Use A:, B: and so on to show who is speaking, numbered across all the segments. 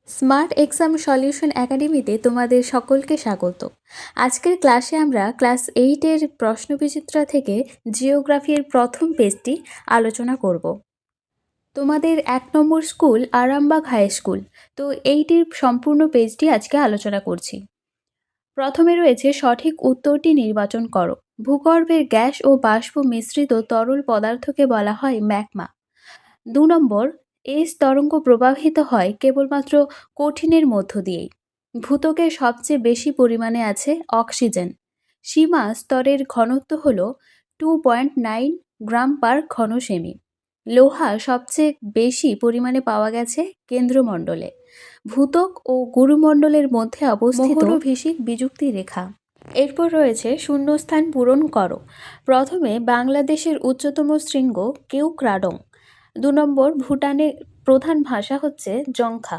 A: Smart exam solution একাডেমিতে তোমাদের সকলকে স্বাগত। আজকের ক্লাসে আমরা ক্লাস 8-এর প্রশ্নবিচিত্রা থেকে জিওগ্রাফির প্রথম পেজটি আলোচনা করব। তোমাদের 1 নম্বর স্কুল আরামবাগ হাই স্কুল, তো এইটির সম্পূর্ণ পেজটি আজকে আলোচনা করছি। প্রথমে রয়েছে সঠিক উত্তরটি নির্বাচন করো। ভূগর্ভের গ্যাস ও বাষ্প মিশ্রিত তরল পদার্থকে বলা হয় ম্যাগমা। 2 নম্বর, এস তরঙ্গ প্রবাহিত হয় কেবলমাত্র কঠিনের মধ্য দিয়েই। ভূত্বকে সবচেয়ে বেশি পরিমাণে আছে অক্সিজেন। সীমা স্তরের ঘনত্ব হল 2.9 গ্রাম পার ঘন সেমি। লোহা সবচেয়ে বেশি পরিমাণে পাওয়া গেছে কেন্দ্রমণ্ডলে। ভূত্বক ও গুরুমণ্ডলের মধ্যে অবস্থিত মোহরভিষিক বিযুক্তি রেখা। এরপর রয়েছে শূন্যস্থান পূরণ করো। প্রথমে বাংলাদেশের উচ্চতম শৃঙ্গ কেওক্রাডং। 2 নম্বর, ভুটানের প্রধান ভাষা হচ্ছে জংখা।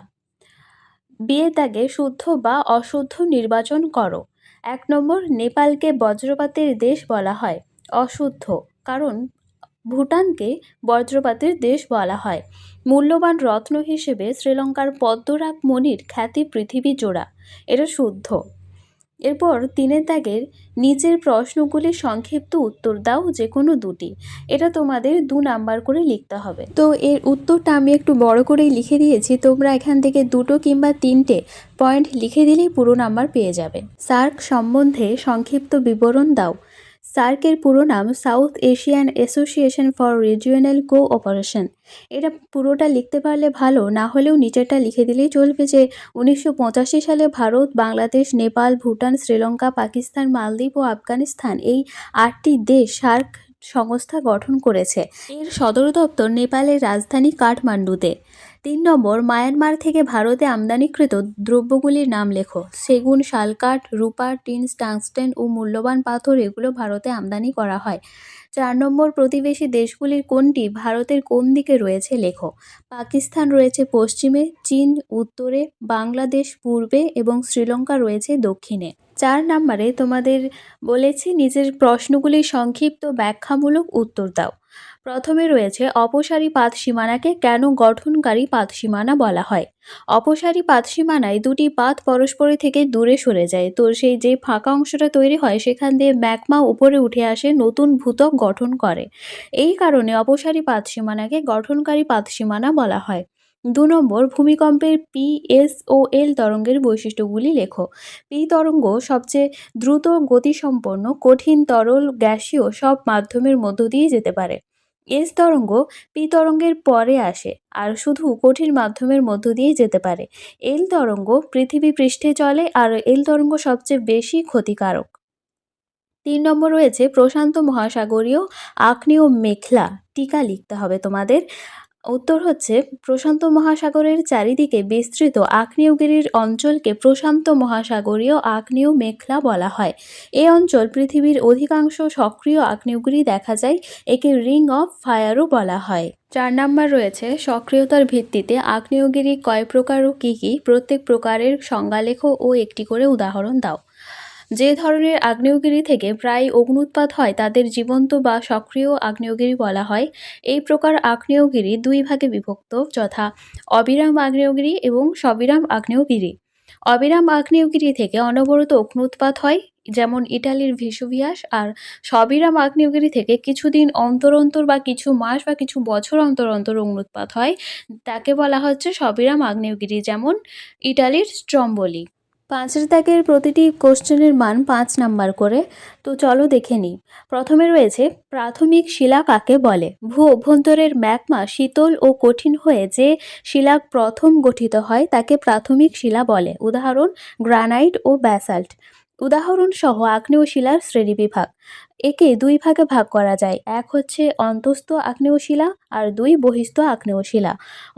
A: বিয়ে দাগে শুদ্ধ বা অশুদ্ধ নির্বাচন করো। 1 নম্বর, নেপালকে বজ্রপাতের দেশ বলা হয় অশুদ্ধ, কারণ ভুটানকে বজ্রপাতের দেশ বলা হয়। মূল্যবান রত্ন হিসেবে শ্রীলঙ্কার পদ্মরাগ মণির খ্যাতি পৃথিবী জোড়া, এটা শুদ্ধ। এরপর 3 দাগের নিচের প্রশ্নগুলির সংক্ষিপ্ত উত্তর দাও, যে কোনো দুটি। এটা তোমাদের 2 নাম্বার করে লিখতে হবে। তো এর উত্তরটা আমি একটু বড় করেই লিখে দিয়েছি, তোমরা এখান থেকে 2 কিংবা 3টে পয়েন্ট লিখে দিলেই পুরো নাম্বার পেয়ে যাবে। সার্ক সম্বন্ধে সংক্ষিপ্ত বিবরণ দাও। সার্কের পুরো নাম south Asian association for regional cooperation. এটা পুরোটা লিখতে পারলে ভালো, না হলেও নিচেরটা লিখে দিলেই চলবে যে 1985 সালে ভারত, বাংলাদেশ, নেপাল, ভুটান, শ্রীলঙ্কা, পাকিস্তান, মালদ্বীপ ও আফগানিস্তান এই 8টি দেশ সার্ক সংস্থা গঠন করেছে। এর সদর দপ্তর নেপালের রাজধানী কাঠমান্ডুতে। 3 নম্বর, মায়ানমার থেকে ভারতে আমদানিকৃত দ্রব্যগুলির নাম লেখো। সেগুন, শালকাঠ, রূপা, টিন, টাংস্টেন ও মূল্যবান পাথর, এগুলো ভারতে আমদানি করা হয়। 4 নম্বর, প্রতিবেশী দেশগুলির কোনটি ভারতের কোন দিকে রয়েছে লেখো। পাকিস্তান রয়েছে পশ্চিমে, চীন উত্তরে, বাংলাদেশ পূর্বে এবং শ্রীলঙ্কা রয়েছে দক্ষিণে। 4 নম্বরে তোমাদের বলেছি নিজের প্রশ্নগুলির সংক্ষিপ্ত ব্যাখ্যামূলক উত্তর দাও। প্রথমে রয়েছে অপসারী পাতসীমানাকে কেন গঠনকারী পাতসীমানা বলা হয়। অপসারী পাতসীমানায় 2টি পাত পরস্পরের থেকে দূরে সরে যায়, তো সেই যে ফাঁকা অংশটা তৈরি হয় সেখান দিয়ে ম্যাগমা উপরে উঠে আসে, নতুন ভূত্বক গঠন করে। এই কারণে অপসারী পাতসীমানাকে গঠনকারী পাতসীমানা বলা হয়। 2 নম্বর, ভূমিকম্পের পি, এস ও এল তরঙ্গের বৈশিষ্ট্যগুলি লেখো। পি তরঙ্গ সবচেয়ে দ্রুত গতিসম্পন্ন, কঠিন, তরল, গ্যাসীয় সব মাধ্যমের মধ্য দিয়ে যেতে পারে। এস তরঙ্গ পি তরঙ্গের পরে আসে আর শুধু কঠিন মাধ্যমের মধ্য দিয়ে যেতে পারে। এল তরঙ্গ পৃথিবী পৃষ্ঠে চলে আর এল তরঙ্গ সবচেয়ে বেশি ক্ষতিকারক। 3 নম্বর রয়েছে প্রশান্ত মহাসাগরীয় আগ্নেয় মেঘলা। টিকা লিখতে হবে তোমাদের। উত্তর হচ্ছে প্রশান্ত মহাসাগরের চারিদিকে বিস্তৃত আগ্নেয়গিরির অঞ্চলকে প্রশান্ত মহাসাগরীয় আগ্নেয় মেঘলা বলা হয়। এই অঞ্চল পৃথিবীর অধিকাংশ সক্রিয় আগ্নেয়গিরি দেখা যায়। একে রিং অফ ফায়ারও বলা হয়। 4 নাম্বার রয়েছে সক্রিয়তার ভিত্তিতে আগ্নেয়গিরি কয় প্রকার ও কী কী, প্রত্যেক প্রকারের সংজ্ঞা লেখো ও একটি করে উদাহরণ দাও। যে ধরনের আগ্নেয়গিরি থেকে প্রায় অগ্ন্যুৎপাত হয় তাদের জীবন্ত বা সক্রিয় আগ্নেয়গিরি বলা হয়। এই প্রকার আগ্নেয়গিরি 2 ভাগে বিভক্ত, যথা অবিরাম আগ্নেয়গিরি এবং সবিরাম আগ্নেয়গিরি। অবিরাম আগ্নেয়গিরি থেকে অনবরত অগ্ন্যুৎপাত হয়, যেমন ইটালির ভেসুভিয়াস। আর সবিরাম আগ্নেয়গিরি থেকে কিছুদিন অন্তর অন্তর বা কিছু মাস বা কিছু বছর অন্তর অন্তর অগ্ন্যুৎপাত হয়, তাকে বলা হচ্ছে সবিরাম আগ্নেয়গিরি, যেমন ইটালির স্ট্রম্বোলি। 5 দাগের প্রতিটি কোশ্চেনের মান 5 নাম্বার করে। তো চলো দেখে নিই। প্রথমে রয়েছে প্রাথমিক শিলা কাকে বলে। ভূ অভ্যন্তরের ম্যাগমা শীতল ও কঠিন হয়ে যে শিলা প্রথম গঠিত হয় তাকে প্রাথমিক শিলা বলে। উদাহরণ গ্রানাইট ও ব্যাসাল্ট। উদাহরণ সহ আগ্নেয় শিলার শ্রেণীবিভাগ। একে 2 ভাগে ভাগ করা যায়। 1 হচ্ছে অন্তঃস্থ আগ্নেয় শিলা আর 2 বহিঃস্থ আগ্নেয় শিলা।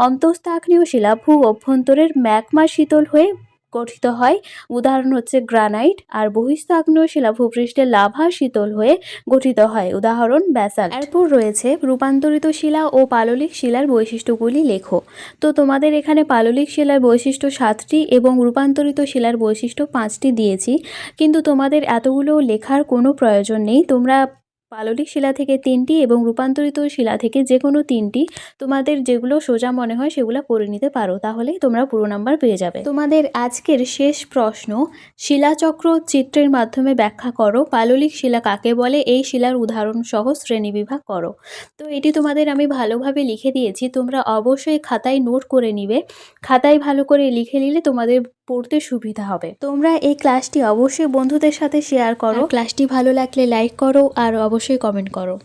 A: অন্তঃস্থ আগ্নেয় শিলা ভূ অভ্যন্তরের ম্যাগমা শীতল হয়ে গঠিত হয়, উদাহরণ হচ্ছে গ্রানাইট। আর বহিঃস্থ আগ্নেয় শিলা ভূপৃষ্ঠে লাভা শীতল হয়ে গঠিত হয়, উদাহরণ ব্যাসাল্ট। এরপর রয়েছে রূপান্তরিত শিলা ও পাললিক শিলার বৈশিষ্ট্যগুলি লেখো। তো তোমাদের এখানে পাললিক শিলার বৈশিষ্ট্য 7টি এবং রূপান্তরিত শিলার বৈশিষ্ট্য 5টি দিয়েছি, কিন্তু তোমাদের এতগুলো লেখার কোনো প্রয়োজন নেই। তোমরা পাললিক শিলা থেকে 3টি এবং রূপান্তরিত শিলা থেকে যে কোনো 3টি তোমাদের যেগুলো সোজা মনে হয় সেগুলো করে নিতে পারো, তাহলেই তোমরা পুরো নাম্বার পেয়ে যাবে। তোমাদের আজকের শেষ প্রশ্ন, শিলাচক্র চিত্রের মাধ্যমে ব্যাখ্যা করো পাললিক শিলা কাকে বলে, এই শিলার উদাহরণ সহ শ্রেণীবিভাগ করো। তো এটি তোমাদের আমি ভালোভাবে লিখে দিয়েছি, তোমরা অবশ্যই খাতায় নোট করে নিবে। খাতায় ভালো করে লিখে নিলে তোমাদের পড়তে সুবিধা হবে। তোমরা এই ক্লাসটি অবশ্যই বন্ধুদের সাথে শেয়ার করো। ক্লাসটি ভালো লাগলে লাইক করো আর অবশ্যই কমেন্ট করো।